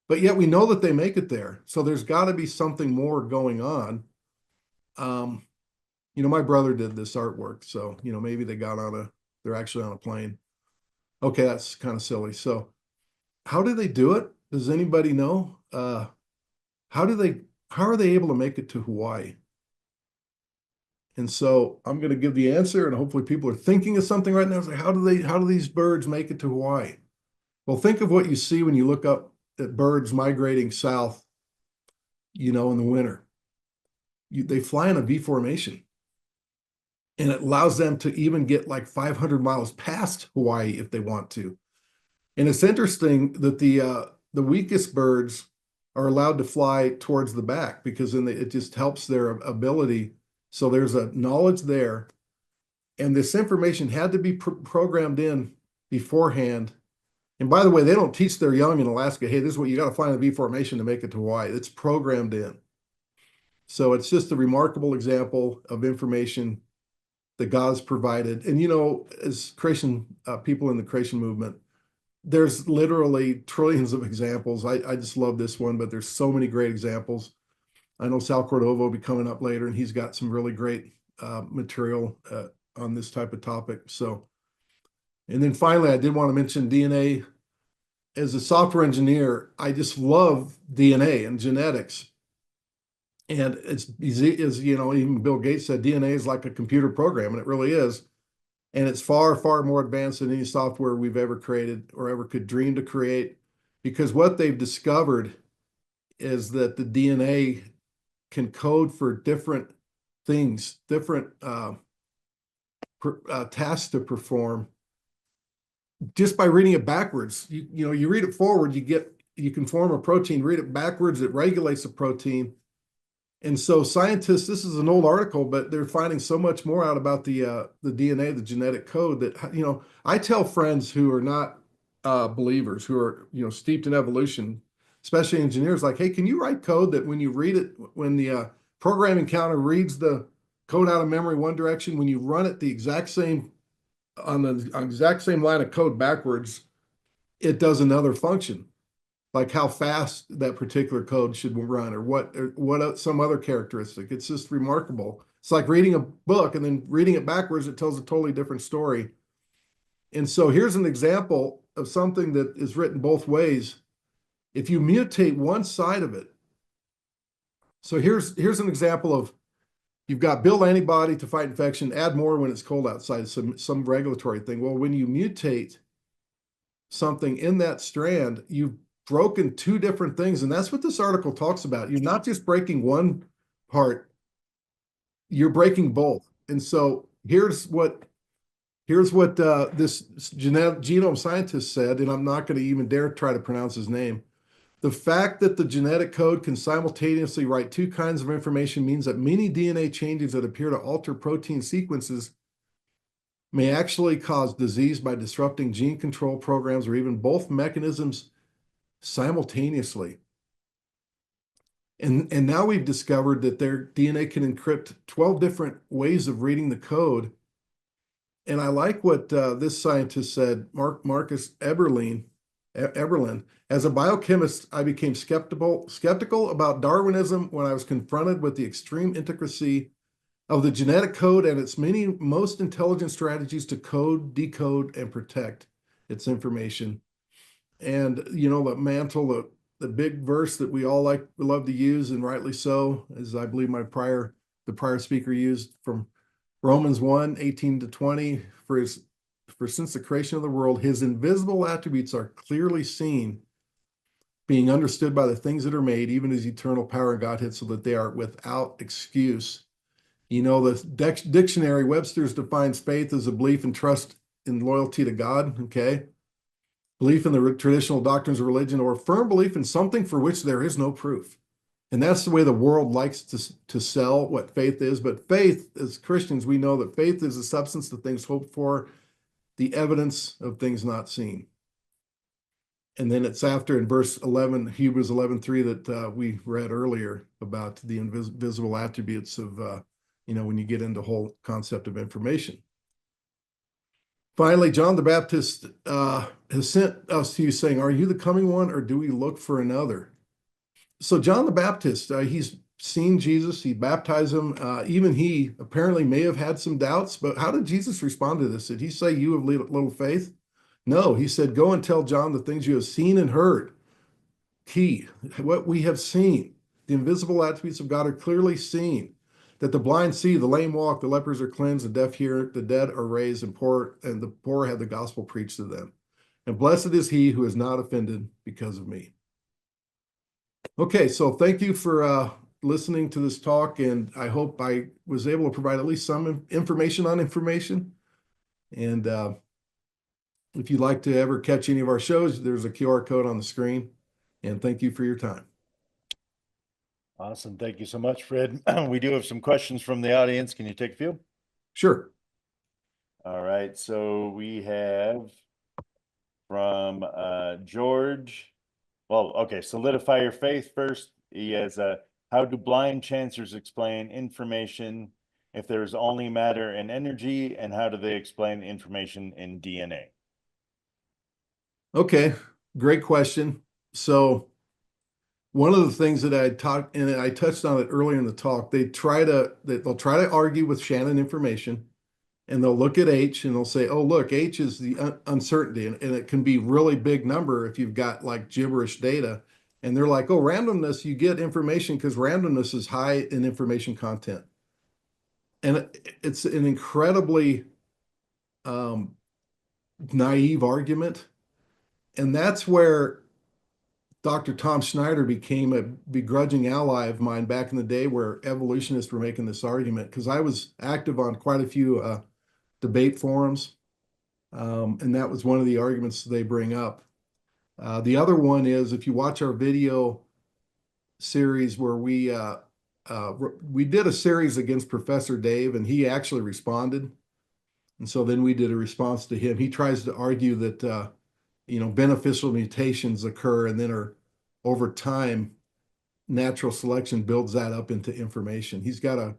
But yet we know that they make it there. So there's got to be something more going on. My brother did this artwork. So, maybe they're actually on a plane. Okay, that's kind of silly. So how do they do it? Does anybody know? How are they able to make it to Hawaii? And so I'm going to give the answer, and hopefully people are thinking of something right now. It's like, how do these birds make it to Hawaii? Well, think of what you see when you look up at birds migrating south, in the winter. They fly in a V formation, and it allows them to even get like 500 miles past Hawaii if they want to. And it's interesting that the weakest birds are allowed to fly towards the back because then it just helps their ability. So there's a knowledge there, and this information had to be programmed in beforehand. And by the way, they don't teach their young in Alaska, hey, this is what you got to fly in a V formation to make it to Hawaii. It's programmed in. So it's just a remarkable example of information that God's provided. And as creation people in the creation movement, there's literally trillions of examples. I just love this one, but there's so many great examples. I know Sal Cordova will be coming up later, and he's got some really great material on this type of topic. So, and then finally, I did want to mention DNA. As a software engineer, I just love DNA and genetics. And it's easy, as even Bill Gates said, DNA is like a computer program, and it really is. And it's far, far more advanced than any software we've ever created or ever could dream to create, because what they've discovered is that the DNA can code for different things, different tasks to perform just by reading it backwards. You read it forward, you can form a protein. Read it backwards, it regulates the protein. And so scientists, this is an old article, but they're finding so much more out about the DNA, the genetic code, that, I tell friends who are not believers, who are, steeped in evolution, especially engineers, like, hey, can you write code that when you read it, when the programming counter reads the code out of memory one direction, when you run it the exact same on the exact same line of code backwards, it does another function, like how fast that particular code should run, or what some other characteristic. It's just remarkable. It's like reading a book and then reading it backwards, it tells a totally different story. And so here's an example of something that is written both ways. If you mutate one side of it, so here's an example of, you've got build antibody to fight infection, add more when it's cold outside, some regulatory thing. Well, when you mutate something in that strand, you've broken two different things. And that's what this article talks about. You're not just breaking one part, you're breaking both. And so here's what this genome scientist said, and I'm not going to even dare try to pronounce his name. The fact that the genetic code can simultaneously write two kinds of information means that many DNA changes that appear to alter protein sequences may actually cause disease by disrupting gene control programs or even both mechanisms simultaneously. And now we've discovered that their DNA can encrypt 12 different ways of reading the code. And I like what this scientist said, Marcus Eberlin. As a biochemist, I became skeptical about Darwinism when I was confronted with the extreme intricacy of the genetic code and its many most intelligent strategies to code, decode, and protect its information. And the mantle, the big verse that we all love to use, and rightly so, as I believe the prior speaker used, from Romans 1:18-20, for since the creation of the world, his invisible attributes are clearly seen, being understood by the things that are made, even his eternal power and Godhead, so that they are without excuse. The dictionary, Webster's defines faith as a belief and trust in loyalty to God, okay? Belief in the traditional doctrines of religion, or a firm belief in something for which there is no proof. And that's the way the world likes to sell what faith is. But faith, as Christians, we know that faith is the substance of things hoped for, the evidence of things not seen. And then it's after, in verse 11, Hebrews 11:3, that we read earlier about the invisible attributes of, when you get into the whole concept of information. Finally, John the Baptist has sent us to you saying, are you the coming one, or do we look for another? So John the Baptist, he's seen Jesus, he baptized him. Even he apparently may have had some doubts, but how did Jesus respond to this? Did he say, you have little faith? No, he said, go and tell John the things you have seen and heard. Key, what we have seen. The invisible attributes of God are clearly seen. that the blind see, the lame walk, the lepers are cleansed, the deaf hear, the dead are raised, and the poor have the gospel preached to them. And blessed is he who is not offended because of me. Okay, so thank you for listening to this talk, and I hope I was able to provide at least some information on information. And if you'd like to ever catch any of our shows, there's a QR code on the screen. And thank you for your time. Awesome. Thank you so much, Fred. We do have some questions from the audience. Can you take a few? Sure. All right. So we have from George. Well, okay. Solidify your faith first. He has how do blind chancers explain information if there's only matter and energy, and how do they explain information in DNA? Okay, great question. So one of the things that I talked, and I touched on it earlier in the talk, they'll try to argue with Shannon information, and they'll look at H and they'll say, oh, look, H is the uncertainty, and it can be really big number if you've got like gibberish data. And they're like, oh, randomness, you get information because randomness is high in information content. And it's an incredibly naive argument. And that's where Dr. Tom Schneider became a begrudging ally of mine back in the day, where evolutionists were making this argument, because I was active on quite a few debate forums. And that was one of the arguments they bring up. The other one is, if you watch our video series where we did a series against Professor Dave, and he actually responded. And so then we did a response to him. He tries to argue that beneficial mutations occur, and then over time, natural selection builds that up into information. He's got a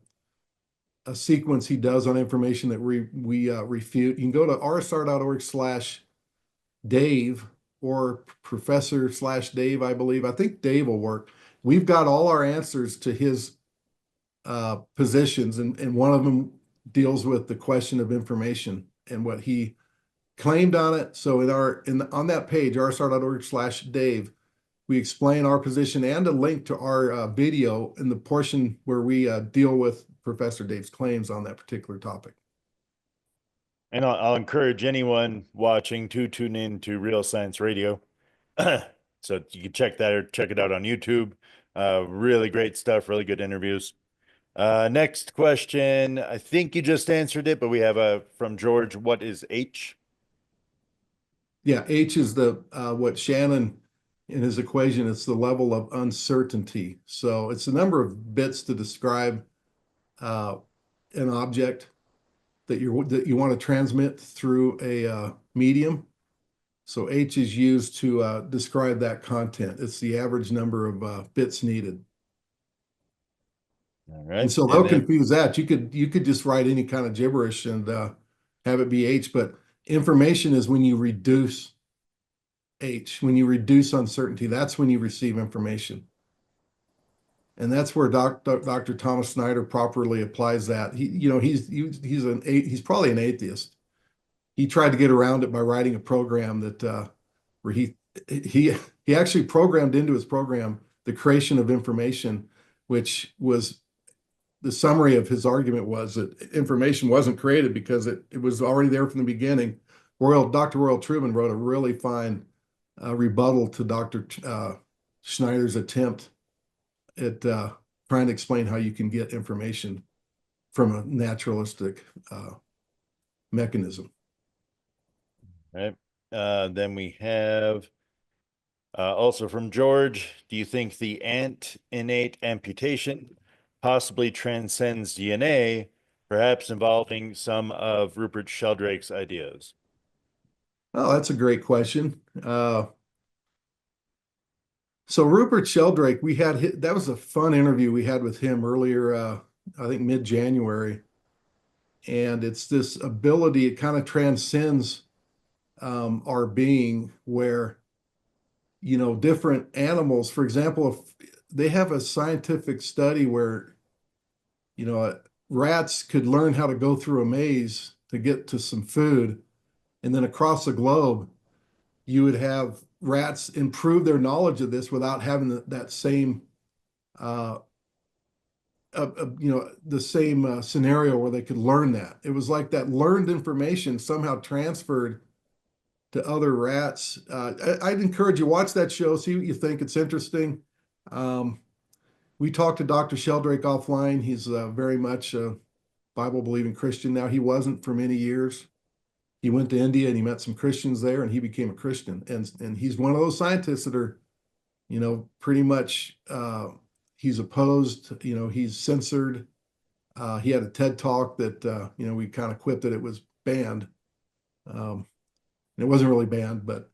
sequence he does on information that we refute. You can go to rsr.org/Dave or professor/Dave, I believe. I think Dave will work. We've got all our answers to his positions, and one of them deals with the question of information and what he claimed on it. So on that page, rsr.org/Dave, we explain our position and a link to our video in the portion where we deal with Professor Dave's claims on that particular topic. And I'll encourage anyone watching to tune in to Real Science Radio. So you can check that or check it out on YouTube. Really great stuff, really good interviews. Next question. I think you just answered it, but we have from George. What is H? Yeah, H is what Shannon in his equation, it's the level of uncertainty. So it's the number of bits to describe an object that you want to transmit through a medium. So H is used to describe that content. It's the average number of bits needed. All right. And so they'll confuse that. You could just write any kind of gibberish and have it be H, but information is when you reduce H, when you reduce uncertainty, that's when you receive information. And that's where Dr. Thomas Snyder properly applies that. He's probably an atheist. He tried to get around it by writing a program that where he actually programmed into his program the creation of information, which was the summary of his argument was that information wasn't created because it was already there from the beginning. Dr. Royal Truman wrote a really fine rebuttal to Dr. Schneider's attempt at trying to explain how you can get information from a naturalistic mechanism. All right. Then we have also from George. Do you think the ant innate amputation possibly transcends DNA, perhaps involving some of Rupert Sheldrake's ideas? Oh, that's a great question. So Rupert Sheldrake, that was a fun interview we had with him earlier, I think mid-January. And it's this ability, it kind of transcends our being, where, different animals, for example, if they have a scientific study where, rats could learn how to go through a maze to get to some food. And then across the globe, you would have rats improve their knowledge of this without having that same the same scenario where they could learn that. It was like that learned information somehow transferred to other rats. I'd encourage you watch that show, see what you think. It's interesting. We talked to Dr. Sheldrake offline. He's very much a Bible believing Christian now. He wasn't for many years. He went to India and he met some Christians there, and he became a Christian. And he's one of those scientists that are, pretty much he's opposed. He's censored. He had a TED talk that we kind of quipped that it was banned. It wasn't really banned, but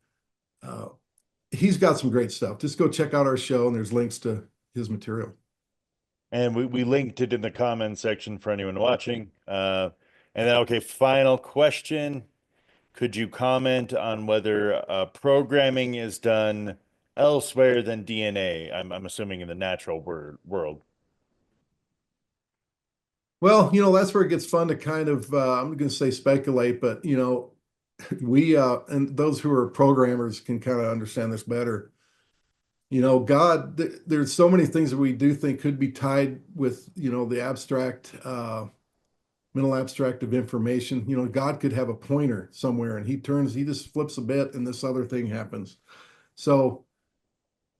he's got some great stuff. Just go check out our show, and there's links to his material. And we linked it in the comment section for anyone watching. And then, okay, final question. Could you comment on whether programming is done elsewhere than DNA? I'm assuming in the natural world. Well, that's where it gets fun to kind of, I'm going to say speculate, but, we, and those who are programmers can kind of understand this better. God, there's so many things that we do think could be tied with, the abstract, mental abstract of information. God could have a pointer somewhere and he just flips a bit and this other thing happens. So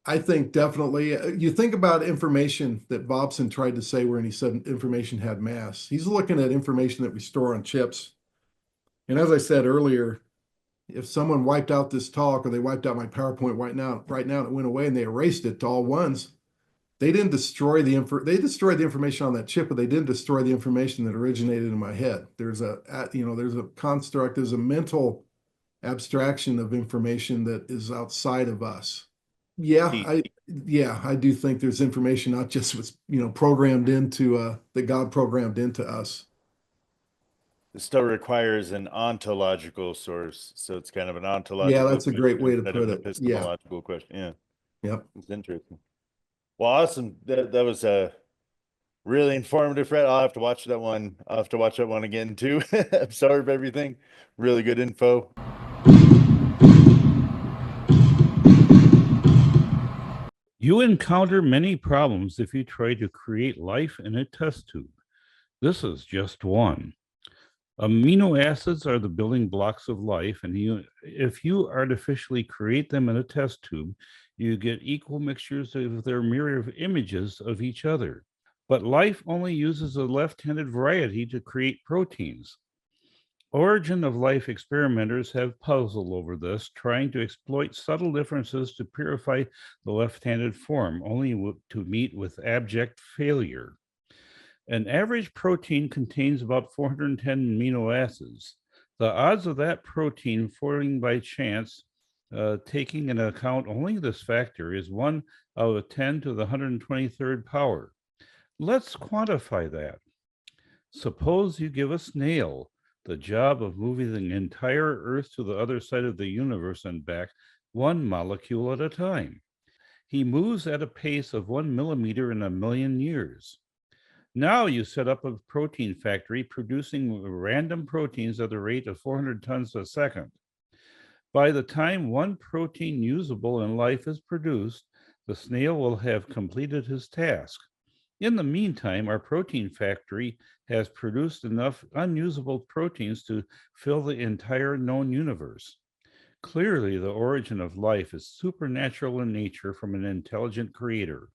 I think definitely, you think about information that Bobson tried to say when he said information had mass. He's looking at information that we store on chips. And as I said earlier, if someone wiped out this talk or they wiped out my PowerPoint right now and it went away and they erased it to all ones, they didn't destroy they destroyed the information on that chip, but they didn't destroy the information that originated in my head. There's a construct, there's a mental abstraction of information that is outside of us. Yeah, I do think there's information not just what's programmed into that God programmed into us. It still requires an ontological source, so it's kind of an ontological. Yeah, that's a great way to put it. Epistemological question. Yeah. Yep. It's interesting. Well, awesome. That was a really informative, Fred. I'll have to watch that one. I'll have to watch that one again too. Absorb everything. Really good info. You encounter many problems if you try to create life in a test tube. This is just one. Amino acids are the building blocks of life, and if you artificially create them in a test tube, you get equal mixtures of their mirror images of each other. But life only uses a left-handed variety to create proteins. Origin of life experimenters have puzzled over this, trying to exploit subtle differences to purify the left-handed form, only to meet with abject failure. An average protein contains about 410 amino acids. The odds of that protein forming by chance, taking into account only this factor, is 1 out of 10 to the 123rd power. Let's quantify that. Suppose you give a snail the job of moving the entire Earth to the other side of the universe and back, 1 molecule at a time. He moves at a pace of 1 millimeter in a million years. Now you set up a protein factory producing random proteins at the rate of 400 tons a second. By the time 1 protein usable in life is produced, the snail will have completed his task. In the meantime, our protein factory has produced enough unusable proteins to fill the entire known universe. Clearly, the origin of life is supernatural in nature from an intelligent creator.